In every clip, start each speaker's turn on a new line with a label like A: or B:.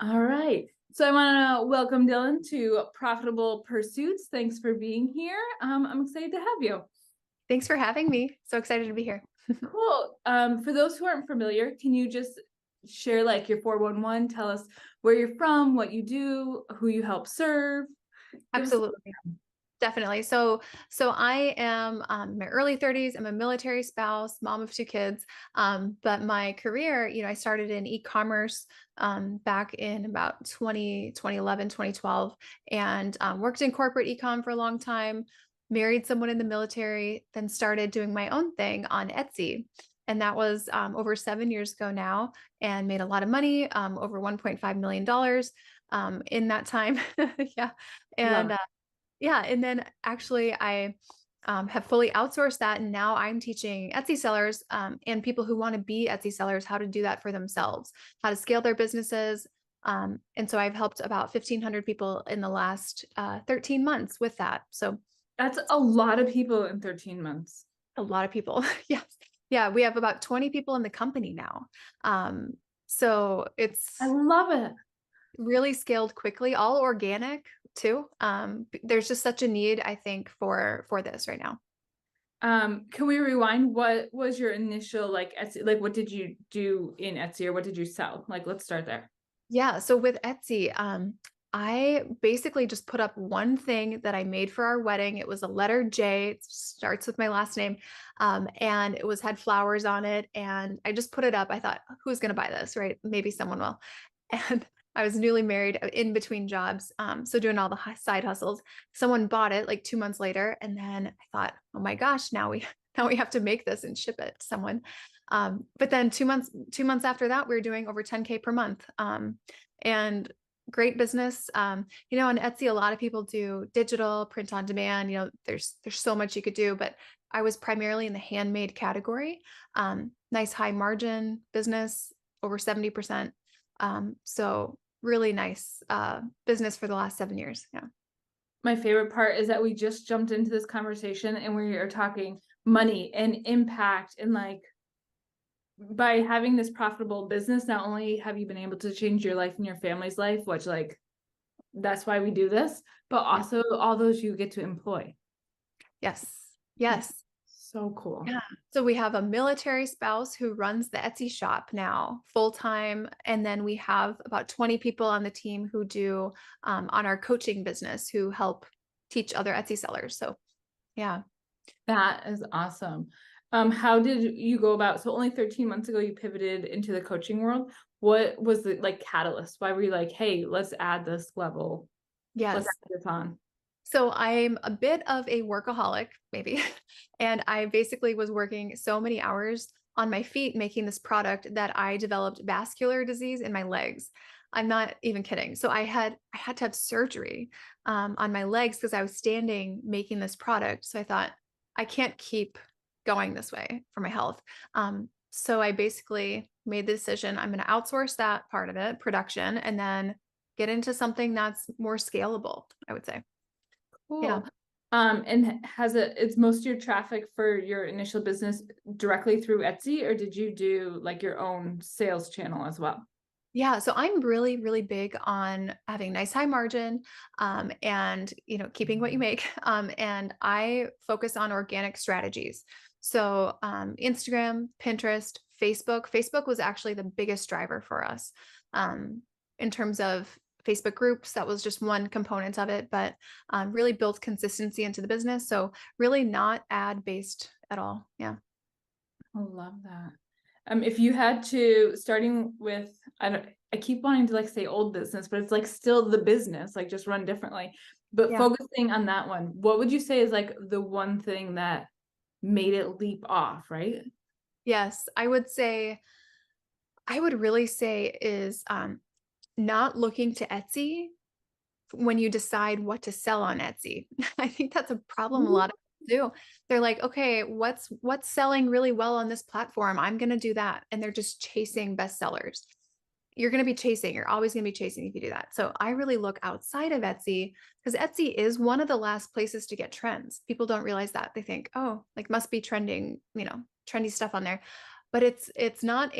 A: All right. So I want to welcome Dylan to Profitable Pursuits. Thanks for being here. I'm excited to have you.
B: Thanks for having me. So excited to be here.
A: Cool. For those who aren't familiar, can you just share like your 411? Tell us where you're from, what you do, who you help serve. Give us.
B: Absolutely. Definitely. So I am in my early 30s. I'm a military spouse, mom of two kids. But my career, I started in e-commerce back in about 2011, 2012, and worked in corporate e-com for a long time, married someone in the military, then started doing my own thing on Etsy. And that was over 7 years ago now, and made a lot of money, over $1.5 million in that time. Yeah.
A: Love
B: And yeah, and then actually I have fully outsourced that, and now I'm teaching Etsy sellers and people who want to be Etsy sellers how to do that for themselves, how to scale their businesses. And so I've helped about 1,500 people in the last 13 months with that. So
A: That's a lot of people in 13 months.
B: a lot of people. Yes. Yeah, we have about 20 people in the company now. So
A: I
B: it's
A: love it.
B: really scaled quickly, all organic too. There's just such a need, I think, for this right now.
A: Can we rewind? What was your initial like Etsy? Like, what did you do in Etsy, or what did you sell? Like, let's start there.
B: Yeah. So with Etsy, I basically just put up one thing that I made for our wedding. It was a letter J. It starts with my last name. And it was had flowers on it. And I just put it up. I thought, who's going to buy this? Right? Maybe someone will. And I was newly married in between jobs. So doing all the side hustles. Someone bought it like 2 months later. And then I thought, oh my gosh, now we now we have to make this and ship it to someone. But then 2 months after that, we were doing over 10K per month. And great business. On Etsy, a lot of people do digital print on demand. There's so much you could do, but I was primarily in the handmade category. Nice high margin business, over 70%. So really nice business for the last 7 years. Yeah.
A: My favorite part is that we just jumped into this conversation and we are talking money and impact, and like by having this profitable business, not only have you been able to change your life and your family's life, which like that's why we do this, but
B: Yeah.
A: also all those you get to employ.
B: Yes.
A: That's
B: Yes.
A: so cool.
B: Yeah. So we have a military spouse who runs the Etsy shop now full time. And then we have about 20 people on the team who do on our coaching business who help teach other Etsy sellers. So yeah.
A: That is awesome. How did you go about, so only 13 months ago you pivoted into the coaching world. What was the like catalyst? Why were you like, hey, let's add this level, let's
B: Yes.
A: add this on?
B: So I'm a bit of a workaholic, maybe. And I basically was working so many hours on my feet making this product that I developed vascular disease in my legs. I'm not even kidding. So I had to have surgery on my legs because I was standing making this product. So I thought I can't keep going this way for my health. So I basically made the decision I'm going to outsource that part of it, production, and then get into something that's more scalable, I would say. Yeah.
A: Cool. And it's most of your traffic for your initial business directly through Etsy, or did you do like your own sales channel as well?
B: Yeah, so I'm really, really big on having nice high margin, and keeping what you make. And I focus on organic strategies. So Instagram, Pinterest, Facebook. Facebook was actually the biggest driver for us in terms of Facebook groups. That was just one component of it, but really built consistency into the business. So really not ad based at all. Yeah.
A: I love that. If you had to, starting with, I keep wanting to like say old business, but it's like still the business, like just run differently. But
B: Yeah.
A: focusing on that one, what would you say is like the one thing that made it leap off, right?
B: Yes, I would really say is not looking to Etsy when you decide what to sell on Etsy. I think that's a problem a lot of people do. They're like, okay, what's selling really well on this platform? I'm going to do that. And they're just chasing bestsellers. You're always going to be chasing if you do that. So I really look outside of Etsy because Etsy is one of the last places to get trends. People don't realize that. They think, oh, like must be trending, trendy stuff on there. But it's not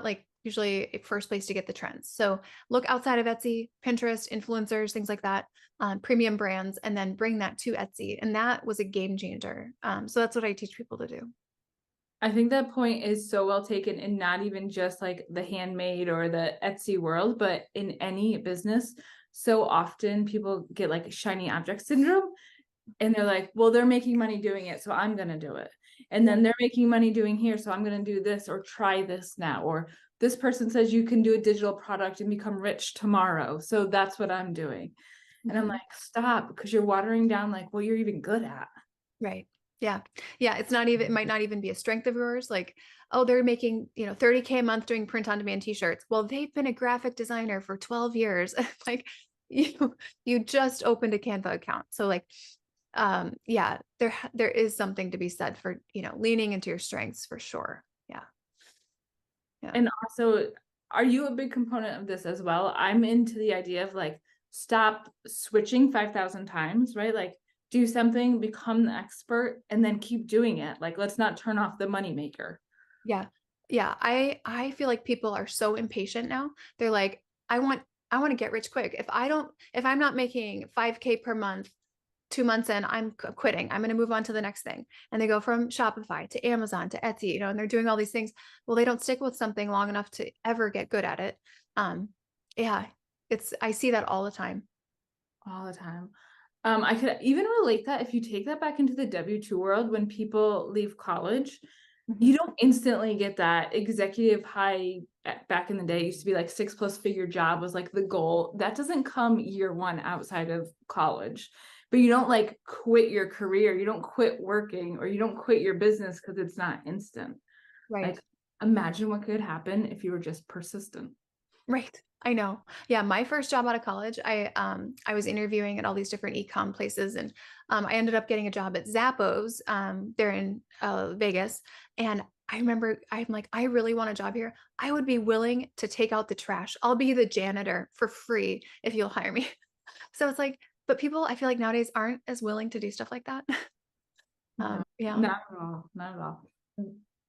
B: like usually a first place to get the trends. So look outside of Etsy, Pinterest, influencers, things like that, premium brands, and then bring that to Etsy. And that was a game changer. So that's what I teach people to do.
A: I think that point is so well taken, and not even just like the handmade or the Etsy world, but in any business. So often people get like shiny object syndrome, and they're like, well, they're making money doing it, so I'm going to do it. And then they're making money doing here, so I'm going to do this or try this now. Or this person says you can do a digital product and become rich tomorrow, so that's what I'm doing. And I'm like, stop, because you're watering down like what you're even good at.
B: Right. Yeah. Yeah. It's not even, it might not even be a strength of yours. Like, oh, they're making, 30K a month doing print on demand t-shirts. Well, they've been a graphic designer for 12 years. Like you just opened a Canva account. So like, yeah, there is something to be said for, leaning into your strengths for sure. Yeah. Yeah.
A: And also, are you a big component of this as well? I'm into the idea of like, stop switching 5,000 times, right? Like, do something, become the expert, and then keep doing it. Like, let's not turn off the moneymaker.
B: Yeah. Yeah. I feel like people are so impatient now. They're like, I want to get rich quick. If I'm not making 5K per month, 2 months in, I'm quitting. I'm going to move on to the next thing. And they go from Shopify to Amazon to Etsy, and they're doing all these things. Well, they don't stick with something long enough to ever get good at it. Yeah, I see that all the time.
A: All the time. I could even relate that if you take that back into the W-2 world, when people leave college, you don't instantly get that executive high. Back in the day, it used to be like 6+ figure job was like the goal. That doesn't come year one outside of college. But you don't like quit your career. You don't quit working, or you don't quit your business because it's not instant.
B: Right.
A: Like, imagine what could happen if you were just persistent.
B: Right. I know. Yeah. My first job out of college, I was interviewing at all these different e-com places, and I ended up getting a job at Zappos. They're in Vegas. And I remember I'm like, I really want a job here. I would be willing to take out the trash. I'll be the janitor for free if you'll hire me. So it's like, but people I feel like nowadays aren't as willing to do stuff like that.
A: No,
B: Yeah.
A: not at all. Not at all.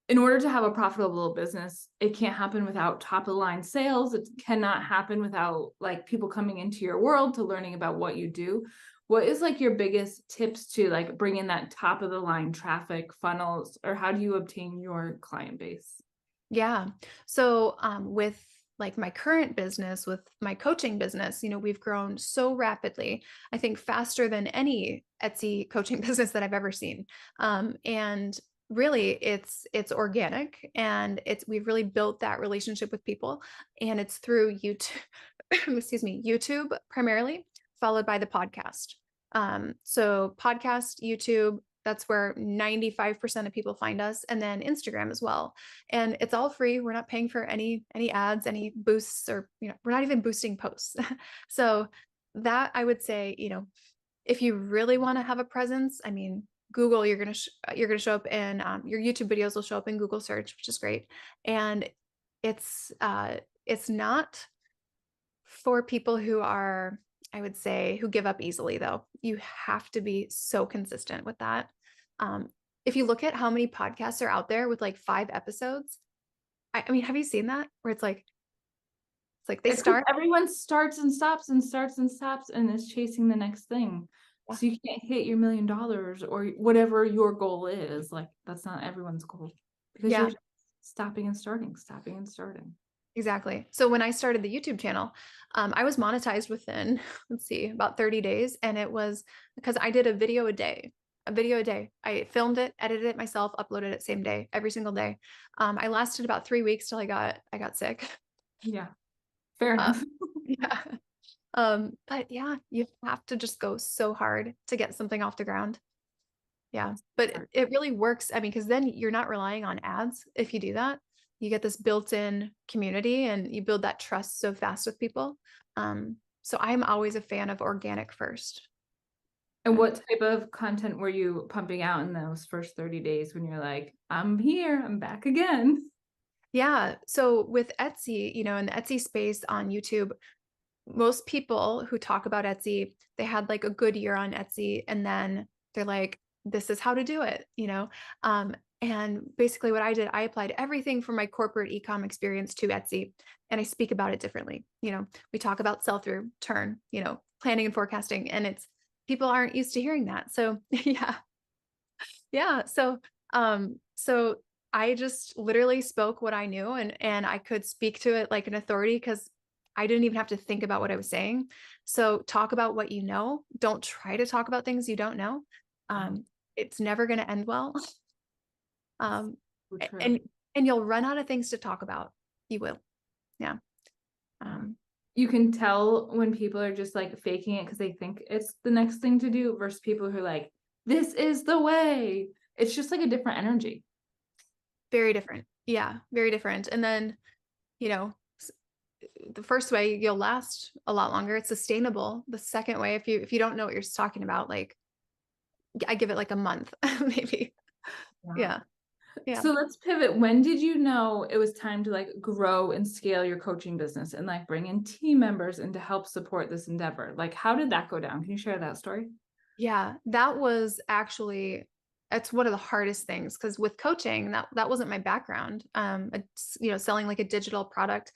A: In order to have a profitable business, it can't happen without top of the line sales. It cannot happen without like people coming into your world to learning about what you do. What is like your biggest tips to like bring in that top of the line traffic funnels, or how do you obtain your client base?
B: Yeah. So with like my current business, with my coaching business, we've grown so rapidly. I think faster than any Etsy coaching business that I've ever seen. And really it's organic, and we've really built that relationship with people, and it's through YouTube, excuse me, YouTube primarily, followed by the podcast. So podcast, YouTube, that's where 95% of people find us, and then Instagram as well. And it's all free. We're not paying for any ads, any boosts, or we're not even boosting posts. So that, I would say, if you really want to have a presence, I mean, Google, you're gonna show up in your YouTube videos will show up in Google search, which is great. And it's not for people who are, I would say, who give up easily, though. You have to be so consistent with that. If you look at how many podcasts are out there with like 5 episodes, I mean, have you seen that? Where it's like they
A: It's because
B: start.
A: everyone starts and stops and starts and stops and is chasing the next thing.
B: Yeah.
A: So you can't hit your $1 million or whatever your goal is. Like, that's not everyone's goal, because
B: Yeah,
A: you're stopping and starting, stopping and starting.
B: exactly. So when I started the YouTube channel, I was monetized within, let's see, about 30 days. And it was because I did a video a day. I filmed it, edited it myself, uploaded it same day, every single day. I lasted about 3 weeks till I got sick.
A: Yeah, fair
B: Uh,
A: enough.
B: yeah. But yeah, you have to just go so hard to get something off the ground. Yeah. But it really works. I mean, because then you're not relying on ads. If you do that, you get this built-in community, and you build that trust so fast with people. So I'm always a fan of organic first.
A: And what type of content were you pumping out in those first 30 days when you're like, I'm here, I'm back again?
B: Yeah. So with Etsy, in the Etsy space on YouTube, most people who talk about Etsy, they had like a good year on Etsy, and then they're like, this is how to do it. And basically what I did, I applied everything from my corporate ecom experience to Etsy, and I speak about it differently. We talk about sell-through, turn, planning and forecasting, and people aren't used to hearing that. So yeah. Yeah. So I just literally spoke what I knew, and I could speak to it like an authority because I didn't even have to think about what I was saying. So talk about what you know. Don't try to talk about things you don't know. Um, it's never going to end well.
A: So
B: A-
A: true.
B: and you'll run out of things to talk about. You will. Yeah.
A: Yeah.
B: Um,
A: You can tell when people are just like faking it because they think it's the next thing to do versus people who are like, this is the way. It's just like a different energy.
B: Very different. Yeah, very different. And then, you know, s- the first way you'll last a lot longer. It's sustainable. The second way, if you don't know what you're talking about, like I give it like a month, maybe.
A: Yeah.
B: Yeah. Yeah.
A: So let's pivot. When did you know it was time to like grow and scale your coaching business and like bring in team members and to help support this endeavor? Like, how did that go down? Can you share that story?
B: Yeah. That was actually that's one of the hardest things because with coaching, that wasn't my background. Selling like a digital product.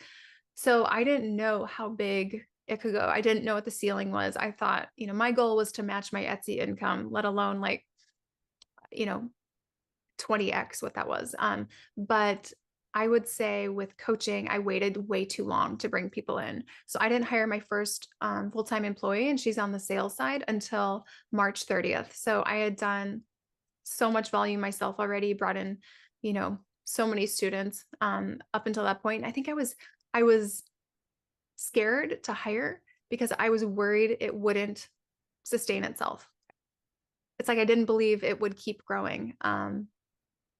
B: So I didn't know how big it could go. I didn't know what the ceiling was. I thought, my goal was to match my Etsy income, let alone like, you know, 20x what that was. But I would say with coaching, I waited way too long to bring people in. So I didn't hire my first full-time employee, and she's on the sales side until March 30th. So I had done so much volume myself already, brought in, so many students up until that point. I think I was scared to hire because I was worried it wouldn't sustain itself. It's like I didn't believe it would keep growing.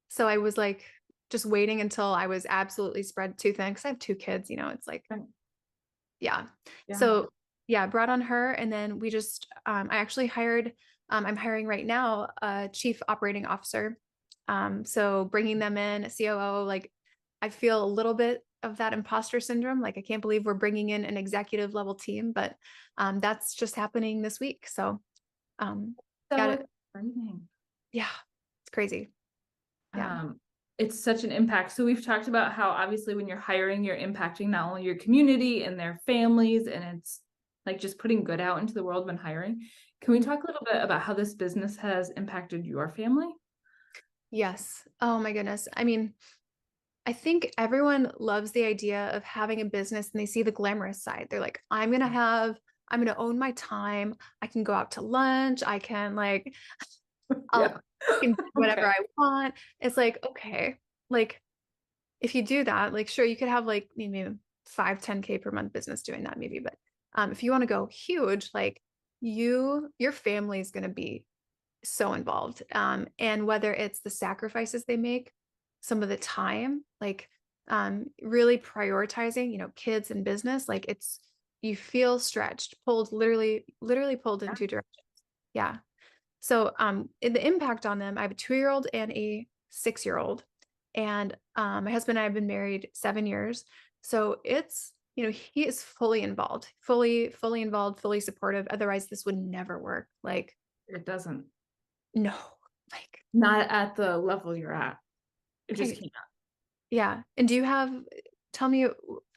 B: So I was like just waiting until I was absolutely spread too thin because I have two kids, it's like,
A: Right.
B: yeah.
A: Yeah.
B: So yeah, brought on her. And then I actually hired, I'm hiring right now a chief operating officer. So bringing them in, a COO, like I feel a little bit of that imposter syndrome. Like I can't believe we're bringing in an executive level team, but that's just happening this week. So
A: So
B: got it.
A: exciting.
B: Yeah, it's crazy. Yeah.
A: Um, it's such an impact. So we've talked about how obviously when you're hiring, you're impacting not only your community and their families, and it's like just putting good out into the world when hiring. Can we talk a little bit about how this business has impacted your family?
B: Yes. Oh my goodness. I mean, I think everyone loves the idea of having a business and they see the glamorous side. They're like, I'm going to own my time. I can go out to lunch. I can like,
A: Yeah.
B: I can do whatever
A: Okay.
B: I want. It's like, okay, like if you do that, like, sure, you could have like maybe 5, 10K per month business doing that maybe. But if you want to go huge, like your family is going to be so involved. And whether it's the sacrifices they make, some of the time, like really prioritizing, kids and business, like you feel stretched, pulled, literally pulled in
A: Yeah.
B: two directions. Yeah. So the impact on them, I have a 2-year-old and a 6-year-old. And my husband and I have been married 7 years. So he is fully involved, fully involved, fully supportive. Otherwise, this would never work. Like,
A: It doesn't,
B: no, like,
A: not at the level you're at. It just
B: right.
A: can't.
B: Yeah. And tell me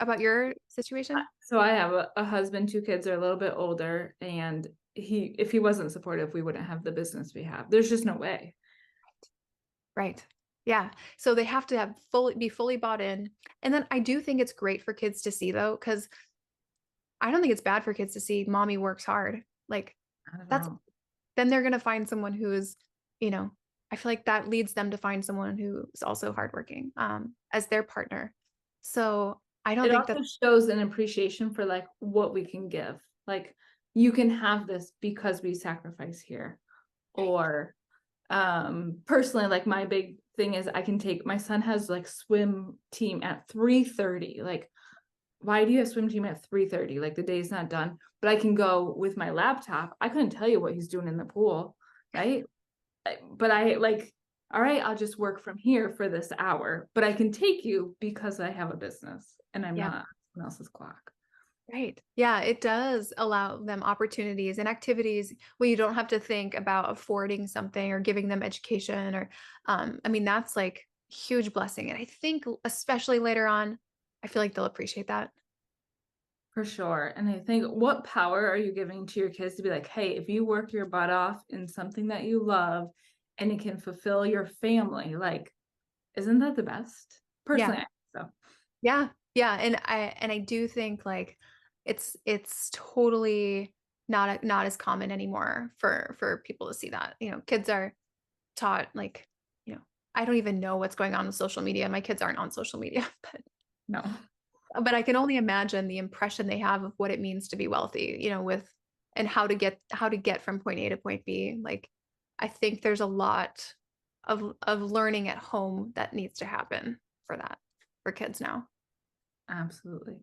B: about your situation?
A: So I have a husband, two kids are a little bit older, and if he wasn't supportive, we wouldn't have the business we have. There's just no way.
B: Right. Yeah. So they have to be fully bought in. And then I do think it's great for kids to see though, because I don't think it's bad for kids to see mommy works hard. Like
A: I don't
B: that's
A: know.
B: then they're gonna find someone who's, I feel like that leads them to find someone who's also hardworking as their partner. So I don't
A: It
B: think
A: also
B: that
A: shows an appreciation for like what we can give. Like you can have this because we sacrifice here. Or personally, like my big thing is I can take my son has like swim team at 3:30. Like, why do you have swim team at 3:30? Like the day's not done, but I can go with my laptop. I couldn't tell you what he's doing in the pool, right? But I like, all right, I'll just work from here for this hour, but I can take you because I have a business and I'm
B: yeah,
A: not on someone else's clock.
B: Right. Yeah, it does allow them opportunities and activities where you don't have to think about affording something or giving them education or I mean that's like huge blessing. And I think especially later on, I feel like they'll appreciate that.
A: For sure. And I think, what power are you giving to your kids to be like, hey, if you work your butt off in something that you love and it can fulfill your family, like, isn't that the best?
B: Yeah.
A: Personally, I think so.
B: Yeah. Yeah. And I do think like it's totally not as common anymore for people to see that. You know, kids are taught like, you know, I don't even know what's going on with social media. My kids aren't on social media,
A: No.
B: but I can only imagine the impression they have of what it means to be wealthy, you know, with and how to get from point A to point B. Like I think there's a lot of learning at home that needs to happen for that for kids now.
A: Absolutely.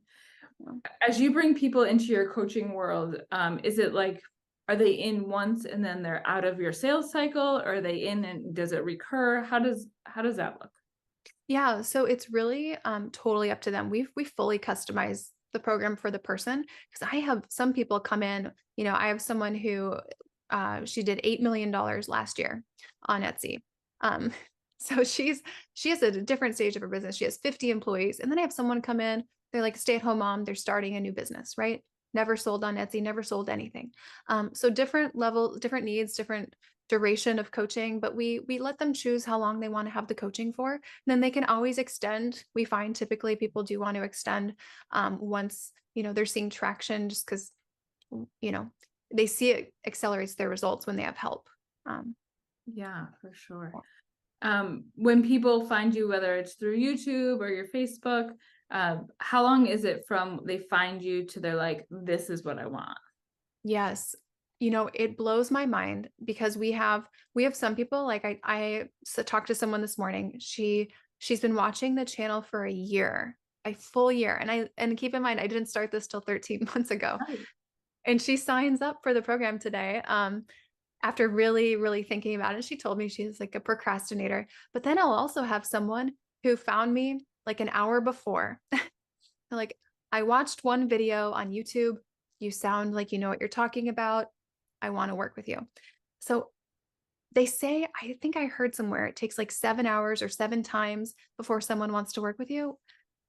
B: Well,
A: As you bring people into your coaching world, is it like, are they in once and then they're out of your sales cycle? Or are they in and does it recur? How does that look?
B: yeah, so it's really totally up to them. We fully customize the program for the person because I have some people come in, you know, I have someone who she did $8 million last year on Etsy. Um, so she has a different stage of her business. She has 50 employees. And then I have someone come in, they're like a stay-at-home mom, they're starting a new business, right? Never sold on Etsy, never sold anything. So different level, different needs, different duration of coaching, but we let them choose how long they want to have the coaching for. Then they can always extend. We find typically people do want to extend once you know they're seeing traction, just because you know they see it accelerates their results when they have help. Um,
A: Yeah, for sure. When people find you, whether it's through YouTube or your Facebook, how long is it from they find you to they're like, this is what I want?
B: yes, you know it blows my mind because we have some people like talked to someone this morning. She's been watching the channel for a full year, and keep in mind I didn't start this till 13 months ago.
A: Right.
B: And she signs up for the program today. After really, really thinking about it, she told me she's like a procrastinator. But then I'll also have someone who found me like an hour before. Like, I watched one video on YouTube. You sound like you know what you're talking about. I want to work with you. So they say, I think I heard somewhere it takes like 7 hours or 7 times before someone wants to work with you.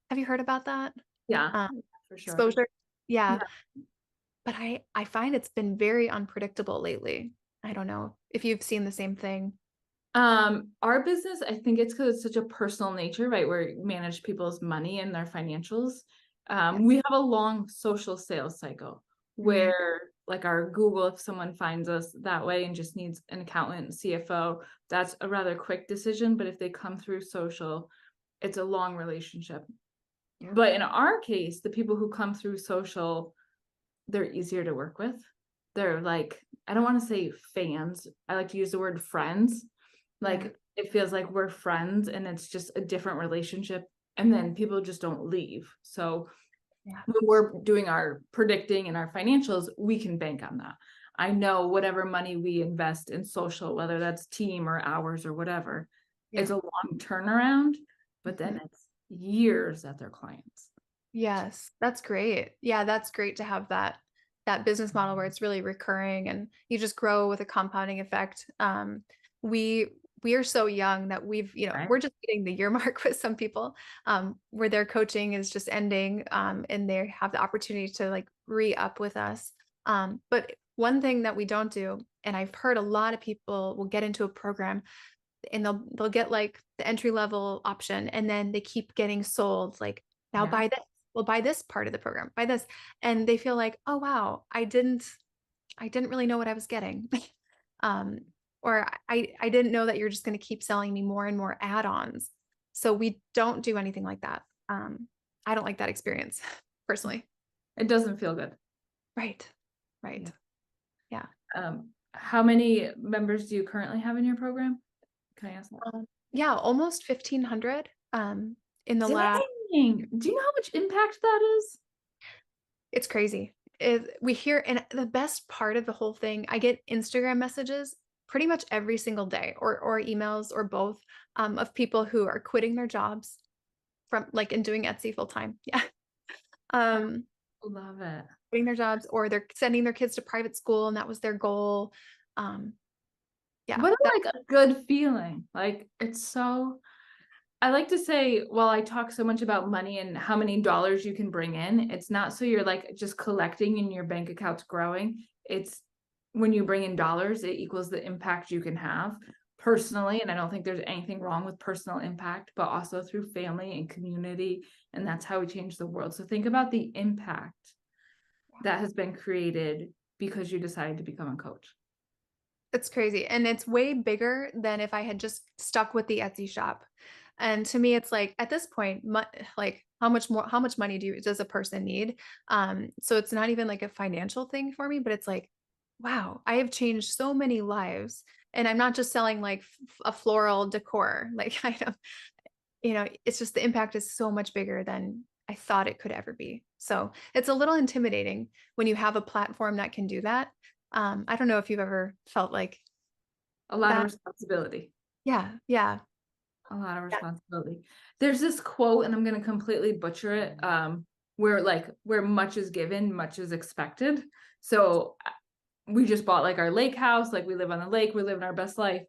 B: Have you heard about that?
A: Yeah,
B: Um,
A: for sure.
B: exposure. Yeah.
A: Yeah.
B: But I find it's been very unpredictable lately. I don't know if you've seen the same thing.
A: Our business, I think it's because it's such a personal nature, right? Where we manage people's money and their financials.
B: Yeah.
A: We have a long social sales cycle
B: Mm,
A: where, like our Google, if someone finds us that way and just needs an accountant, CFO, that's a rather quick decision. But if they come through social, it's a long relationship.
B: yeah.
A: But in our case, the people who come through social, they're easier to work with. They're like, I don't want to say fans. I like to use the word friends.
B: Yeah.
A: Like it feels like we're friends and it's just a different relationship. And then people just don't leave. So
B: Yeah.
A: when we're doing our predicting and our financials, we can bank on that. I know whatever money we invest in social, whether that's team or hours or whatever,
B: Yeah.
A: it's a long turnaround, but then
B: Mhm.
A: it's years at their clients.
B: Yes, that's great. Yeah, that's great to have that business model where it's really recurring and you just grow with a compounding effect. We we are so young that
A: Right.
B: we're just hitting the year mark with some people, where their coaching is just ending, and they have the opportunity to like re-up with us. But one thing that we don't do, and I've heard a lot of people will get into a program and they'll get like the entry level option and then they keep getting sold like now
A: Yeah.
B: buy this, well buy this part of the program, buy this, and they feel like oh wow I didn't really know what I was getting. um or I didn't know that you're just going to keep selling me more and more add-ons. So we don't do anything like that. I don't like that experience personally.
A: It doesn't feel good.
B: Right.
A: Yeah.
B: Right. Yeah.
A: How many members do you currently have in your program? Can I ask that?
B: Yeah, almost 1,500 in the last.
A: Dang. Do you know how much impact that is?
B: It's crazy. We hear, and the best part of the whole thing, I get Instagram messages pretty much every single day, or emails, or both, of people who are quitting their jobs from like and doing Etsy full time. Yeah. Um,
A: Love it.
B: quitting their jobs, or they're sending their kids to private school and that was their goal. Um, yeah,
A: What a,
B: that
A: like, a good feeling. Like, it's so I like to say, while I talk so much about money and how many dollars you can bring in, it's not so you're like just collecting and your bank account's growing. It's when you bring in dollars, it equals the impact you can have personally. And I don't think there's anything wrong with personal impact, but also through family and community. And that's how we change the world. So think about the impact that has been created because you decided to become a coach.
B: it's crazy. And it's way bigger than if I had just stuck with the Etsy shop. And to me, it's like at this point, like how much money does a person need? So it's not even like a financial thing for me, but it's like, wow, I have changed so many lives. And I'm not just selling like a floral decor. Like I don't, it's just the impact is so much bigger than I thought it could ever be. So it's a little intimidating when you have a platform that can do that. I don't know if you've ever felt like
A: A lot of
B: that.
A: responsibility.
B: Yeah, yeah,
A: A lot of
B: yeah.
A: responsibility. There's this quote, and I'm gonna completely butcher it, where like where much is given, much is expected. So we just bought like our lake house, like we live on the lake, we live in our best life.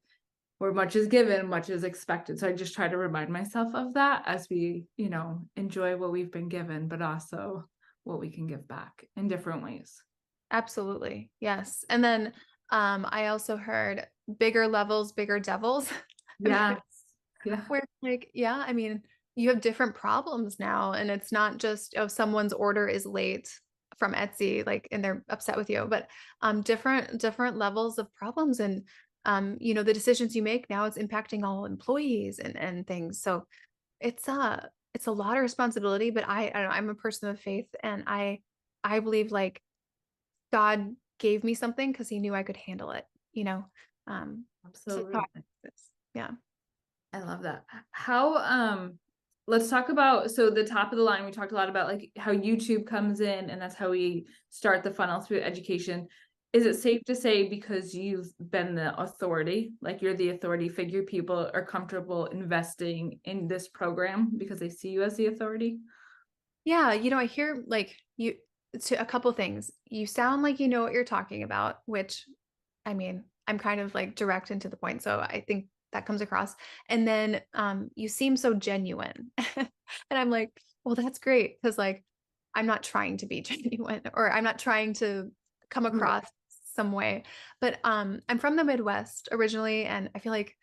A: Where much is given, much is expected. So I just try to remind myself of that as we, enjoy what we've been given, but also what we can give back in different ways.
B: Absolutely. Yes. And then I also heard bigger levels, bigger devils.
A: Yes. Yeah.
B: Where like, yeah, I mean, you have different problems now, and it's not just, oh, someone's order is late from Etsy, like, and they're upset with you, but different levels of problems. And the decisions you make now, it's impacting all employees and things. So it's a lot of responsibility, but I don't know, I'm a person of faith, and I believe like God gave me something because he knew I could handle it, you know? So that's how I
A: Absolutely.
B: think this. Yeah.
A: I love that. How let's talk about, so the top of the line, we talked a lot about like how YouTube comes in and that's how we start the funnel through education. Is it safe to say because you've been the authority, like you're the authority figure, people are comfortable investing in this program because they see you as the authority?
B: Yeah, I hear like you to a couple things. You sound like you know what you're talking about, which I mean, I'm kind of like direct and to the point. So I think that comes across. And then you seem so genuine. And I'm like, well, that's great. Cause like I'm not trying to be genuine, or I'm not trying to come
A: Right.
B: across some way. But I'm from the Midwest originally, and I feel like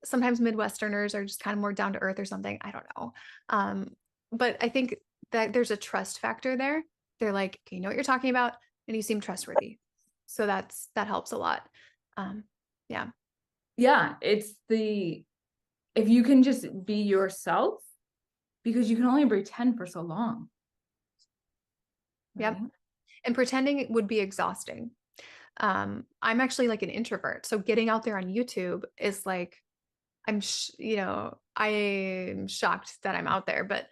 B: sometimes Midwesterners are just kind of more down to earth or something. I don't know. But I think that there's a trust factor there. They're like, okay, you know what you're talking about, and you seem trustworthy. So that helps a lot. Um, yeah.
A: Yeah, it's the if you can just be yourself, because you can only pretend for so long,
B: Yep.
A: right?
B: And pretending would be exhausting. I'm actually like an introvert. So getting out there on YouTube is like, I'm shocked that I'm out there, but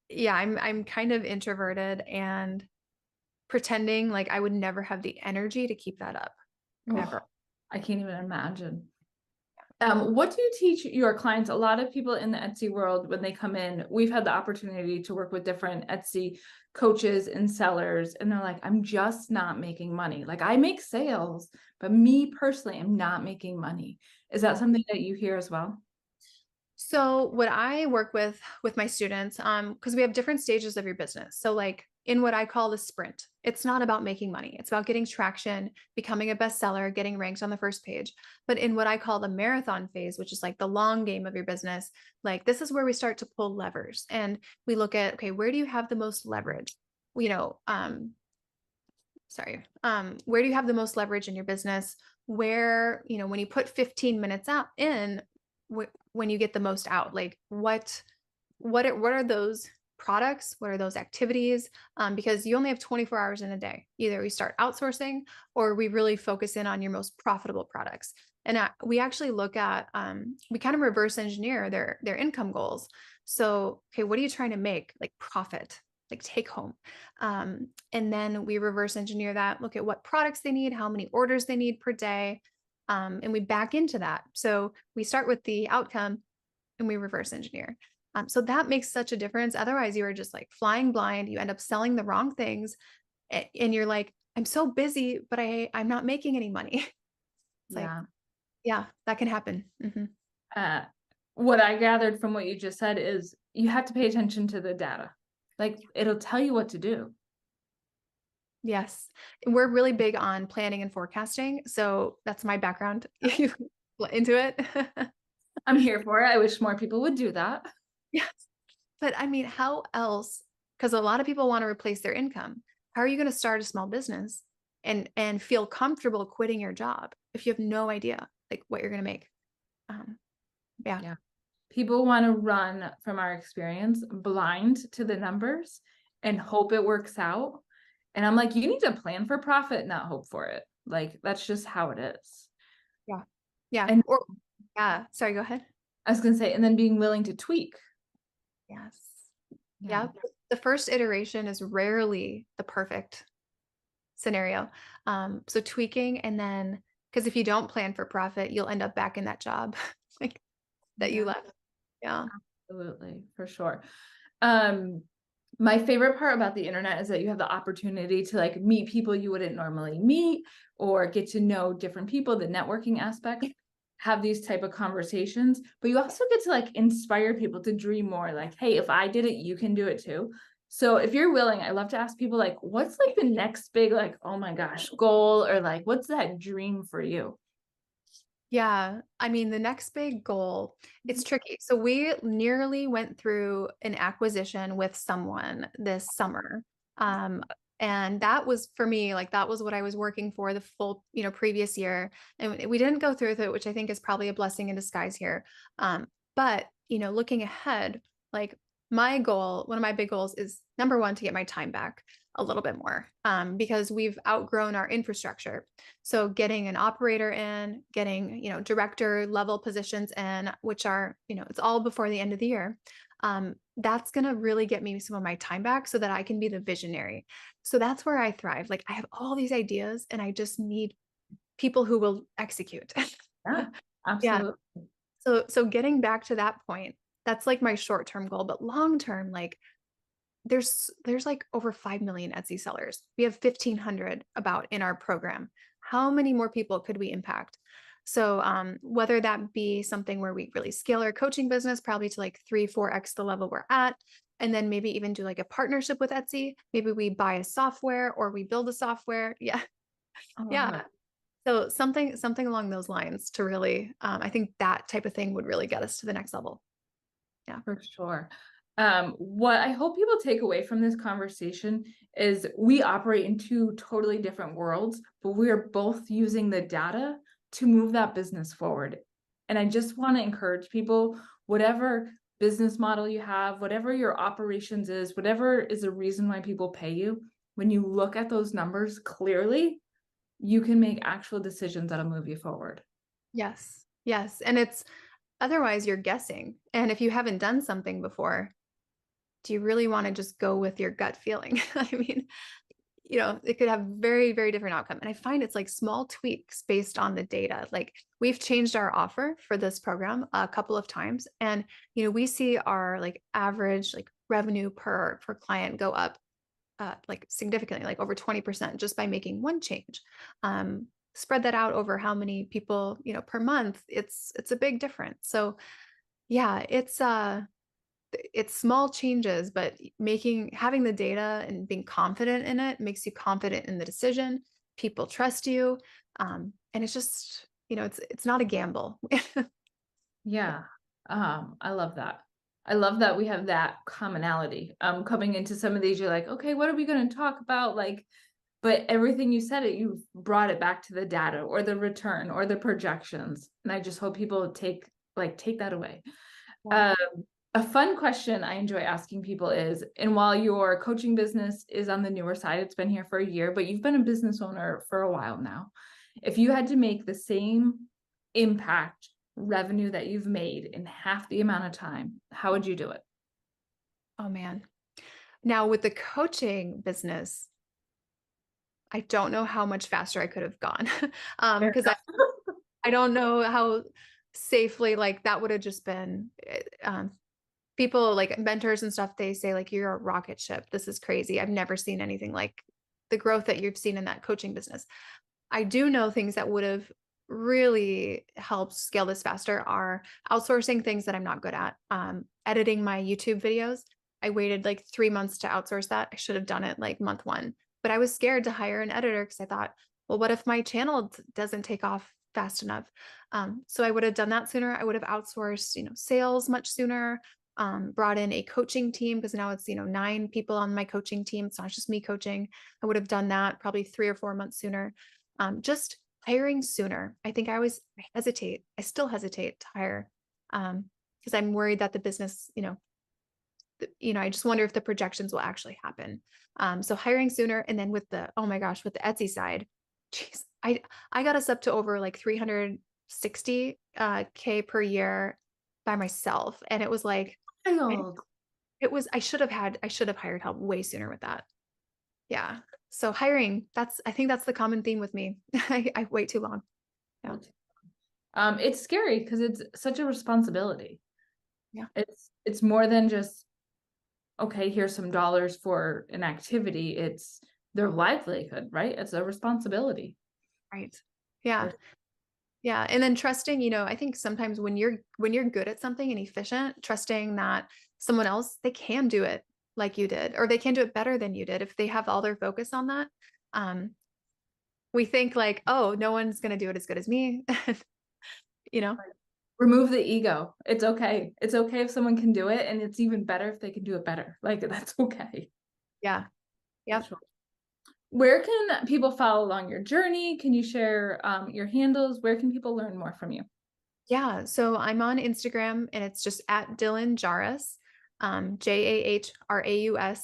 B: yeah, I'm kind of introverted, and pretending like I would never have the energy to keep that up.
A: Oh,
B: Ever.
A: I can't even imagine. What do you teach your clients? A lot of people in the Etsy world, when they come in, we've had the opportunity to work with different Etsy coaches and sellers, and they're like, I'm just not making money. Like, I make sales, but me personally, I'm not making money. Is that something that you hear as well?
B: So what I work with my students, because we have different stages of your business. So like in what I call the sprint, it's not about making money. It's about getting traction, becoming a bestseller, getting ranked on the first page. But in what I call the marathon phase, which is like the long game of your business, like this is where we start to pull levers, and we look at, okay, where do you have the most leverage? You know, where do you have the most leverage in your business? Where, when you put 15 minutes out in, when you get the most out, like what are those products? What are those activities? Because you only have 24 hours in a day. Either we start outsourcing, or we really focus in on your most profitable products. And we actually look at, we kind of reverse engineer their income goals. So, okay, what are you trying to make? Like profit, like take home. And then we reverse engineer that, look at what products they need, how many orders they need per day. And we back into that. So we start with the outcome and we reverse engineer. So that makes such a difference. Otherwise, you are just like flying blind. You end up selling the wrong things, and you're like, I'm so busy, but I'm not making any money. It's like,
A: Yeah.
B: yeah, that can happen.
A: Uh, what I gathered from what you just said is you have to pay attention to the data. Like it'll tell you what to do.
B: Yes. And we're really big on planning and forecasting. So that's my background. You into it.
A: I'm here for it. I wish more people would do that.
B: Yes. But I mean, how else? Because a lot of people want to replace their income. How are you going to start a small business and feel comfortable quitting your job if you have no idea like what you're going to make? Um, yeah.
A: Yeah. People want to run, from our experience, blind to the numbers and hope it works out. And I'm like, you need to plan for profit, not hope for it. Like that's just how it is.
B: Yeah. Yeah.
A: And
B: Or yeah. Sorry, go ahead.
A: I was gonna say, and then being willing to tweak.
B: Yes.
A: Yeah.
B: Yeah. The first iteration is rarely the perfect scenario. So tweaking, and then because if you don't plan for profit, you'll end up back in that job like that you
A: Yeah,
B: left. Yeah.
A: absolutely, for sure. Um, my favorite part about the internet is that you have the opportunity to like meet people you wouldn't normally meet or get to know different people, the networking aspect, have these type of conversations, but you also get to like inspire people to dream more like, hey, if I did it, you can do it too. So if you're willing, I love to ask people like, what's like the next big, like, oh my gosh, goal, or like, what's that dream for you?
B: Yeah. I mean, the next big goal, it's tricky. So we nearly went through an acquisition with someone this summer. Um, and that was for me, like that was what I was working for the full, previous year. And we didn't go through with it, which I think is probably a blessing in disguise here. But looking ahead, like my goal, one of my big goals is number one, to get my time back a little bit more, because we've outgrown our infrastructure. So getting an operator in, getting, director level positions in, which are, it's all before the end of the year. That's going to really get me some of my time back so that I can be the visionary. So that's where I thrive. Like I have all these ideas and I just need people who will execute.
A: Yeah,
B: Yeah.
A: absolutely.
B: So getting back to that point, that's like my short-term goal, but long-term, like there's like over 5 million Etsy sellers. We have 1,500 about in our program. How many more people could we impact? So whether that be something where we really scale our coaching business, probably to like 3, 4x the level we're at, and then maybe even do like a partnership with Etsy. Maybe we buy a software or we build a software. Yeah.
A: I love
B: Yeah.
A: it.
B: So something along those lines to really, I think that type of thing would really get us to the next level. Yeah.
A: For sure. What I hope people take away from this conversation is we operate in two totally different worlds, but we are both using the data to move that business forward. And I just want to encourage people, whatever business model you have, whatever your operations is, whatever is the reason why people pay you, when you look at those numbers clearly, you can make actual decisions that'll move you forward.
B: Yes. Yes. And it's otherwise you're guessing. And if you haven't done something before, do you really want to just go with your gut feeling? I mean, it could have very, very different outcome. And I find it's like small tweaks based on the data. Like we've changed our offer for this program a couple of times. And, we see our like average like revenue per client go up like significantly, like over 20% just by making one change. Spread that out over how many people, per month, it's a big difference. So yeah, it's small changes, but having the data and being confident in it makes you confident in the decision. People trust you. And it's just, it's not a gamble.
A: Yeah. I love that. I love that we have that commonality. Coming into some of these, you're like, okay, what are we going to talk about? Like, but everything you said it, you brought it back to the data or the return or the projections. And I just hope people take that away.
B: Yeah.
A: Um, a fun question I enjoy asking people is, and while your coaching business is on the newer side, it's been here for a year, but you've been a business owner for a while now. If you had to make the same impact revenue that you've made in half the amount of time, how would you do it?
B: Oh man. Now with the coaching business, I don't know how much faster I could have gone.
A: Fair
B: Because I don't know how safely like that would have just been people like mentors and stuff, they say like, you're a rocket ship. This is crazy. I've never seen anything like the growth that you've seen in that coaching business. I do know things that would have really helped scale this faster are outsourcing things that I'm not good at. Editing my YouTube videos. I waited like 3 months to outsource that. I should have done it like month one, but I was scared to hire an editor because I thought, well, what if my channel doesn't take off fast enough? So I would have done that sooner. I would have outsourced, sales much sooner. Brought in a coaching team because now it's 9 people on my coaching team. It's not just me coaching. I would have done that probably 3 or 4 months sooner. Just hiring sooner. I think I hesitate. I still hesitate to hire because I'm worried that the business, I just wonder if the projections will actually happen. So hiring sooner, and then with oh my gosh, with the Etsy side, geez, I got us up to over like 360 K per year by myself, and it was like
A: Wild.
B: I should have hired help way sooner with that. Yeah. So hiring, I think that's the common theme with me. I wait too long. Yeah.
A: It's scary because it's such a responsibility.
B: Yeah.
A: It's more than just, okay, here's some dollars for an activity. It's their livelihood, right? It's a responsibility.
B: Right. Yeah. Yeah. And then trusting, I think sometimes when you're good at something and efficient, trusting that someone else, they can do it like you did, or they can do it better than you did if they have all their focus on that. We think like, oh, no one's going to do it as good as me.
A: Remove the ego. It's okay. It's okay if someone can do it, and it's even better if they can do it better. Like, that's okay.
B: Yeah. Yeah.
A: Sure. Where can people follow along your journey? Can you share your handles? Where can people learn more from you?
B: Yeah. So I'm on Instagram and it's just at Dylan Jahraus, Jahraus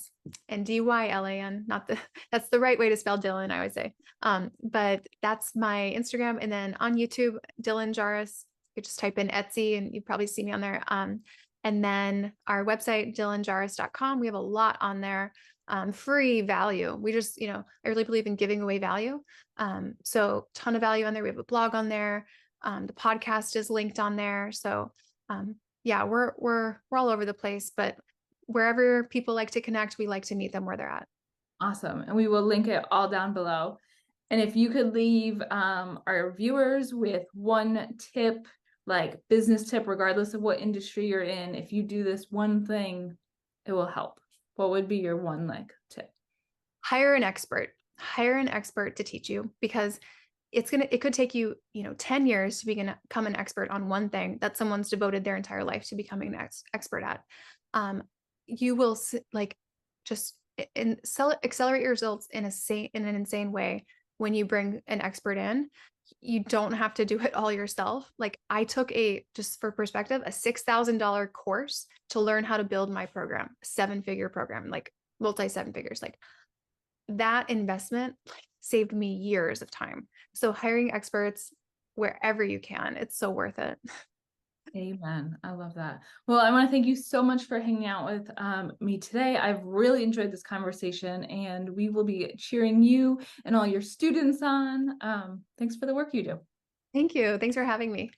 B: and Dylan, that's the right way to spell Dylan, I always say. But that's my Instagram. And then on YouTube, Dylan Jahraus, you just type in Etsy and you probably see me on there. And then our website, dylanjahraus.com, we have a lot on there. Free value. We just, I really believe in giving away value. So ton of value on there. We have a blog on there. The podcast is linked on there. So, yeah, we're all over the place, but wherever people like to connect, we like to meet them where they're at.
A: Awesome. And we will link it all down below. And if you could leave our viewers with one tip, like business tip, regardless of what industry you're in, if you do this one thing, it will help. What would be your one tip?
B: Hire an expert to teach you, because it could take you, 10 years to become an expert on one thing that someone's devoted their entire life to becoming an expert at. You will just accelerate your results in an insane way when you bring an expert in. You don't have to do it all yourself. Like, I took just for perspective, a $6,000 course to learn how to build my program, a 7-figure program, like multi 7 figures. Like, that investment saved me years of time. So hiring experts wherever you can, it's so worth it.
A: Amen. I love that. Well, I want to thank you so much for hanging out with me today. I've really enjoyed this conversation, and we will be cheering you and all your students on. Thanks for the work you do.
B: Thank you. Thanks for having me.